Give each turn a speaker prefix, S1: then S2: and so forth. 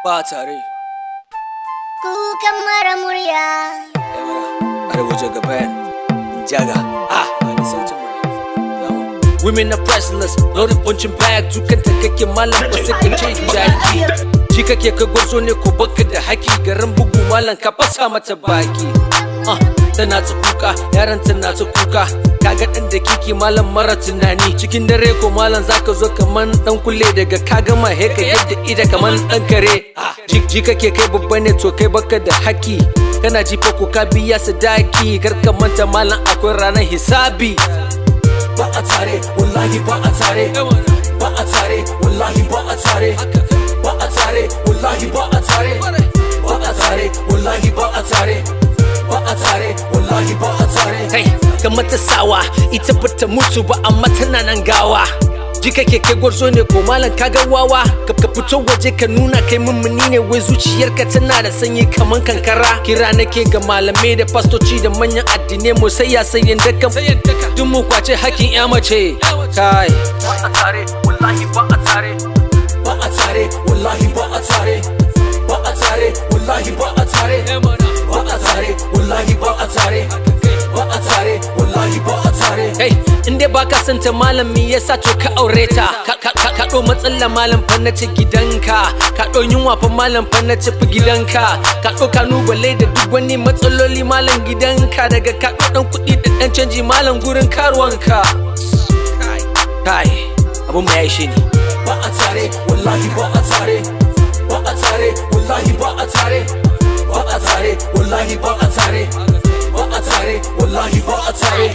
S1: ba tare.
S2: Kukan mara murya.
S1: Arewa jaga bayan jaga. Wani sautin mana. Women are priceless, loaded punching bag. Dukanta kake malam ba sai ka ce jaki. Shi kake ka gwarzo ne ko baka da haki. Garin bugu malam ka fasa mata baki. Tana ta kuka, yaran tana ta kuka. Kaga dan da kiki malam mara tunani. Cikin dare ko malam zaka zo kaman dan kulle daga ka gama he ka yadda ida kaman dan kare. Ji kake kai babba ne to kai baka da haki. Kana ji fa ko ka biya sadaki. Kar ka manta malam akwai ranar hisabi. Ba a tare, wallahi ba a tare. Ba a tare, wallahi ba a tare. Ba a tare, wallahi ba a tare. Ba a tare, wallahi ba a tare. Ba a tare, wallahi ba a tare. Kai, ka mata sawa, ita bata mutu ba amma tana nan gawa. Ji kake kai gwarzo ne ko malam kaga wawa. Ka fito waje ka nuna kai mummuni ne wai zuciyarka tana da sanyi kaman kankara. Kira nake ga malamai da fastoci da manyan addinai mu saya sayen dakan. Duk mu kwace hakkin ya mace. Kai, ba a tare, wallahi ba a tare. Ba a tare, wallahi ba a tare. Ba a tare, wallahi ba a tare. Ba a tare, wallahi ba a tare. Ba a tare, wallahi ba a tare. Hey, inde baka santa malami yasa to ka aure ta. Ka ɗo matsala malam fa na ci gidanka. Ka ɗo yunwa fa malam fa na ci gidanka. Ka ɗo kanubale da duk wani matsaloli malam gidanka. Daga ka ɗo ɗan kuɗi da ɗan canji malam gurin karuwanka. Kai, abun mai yaishe ni. Ba a tare, wallahi ba a tare. Ba a tare, wallahi ba a tare. Ba a tare, wallahi ba a tare. Ba a tare, wallahi ba a tare.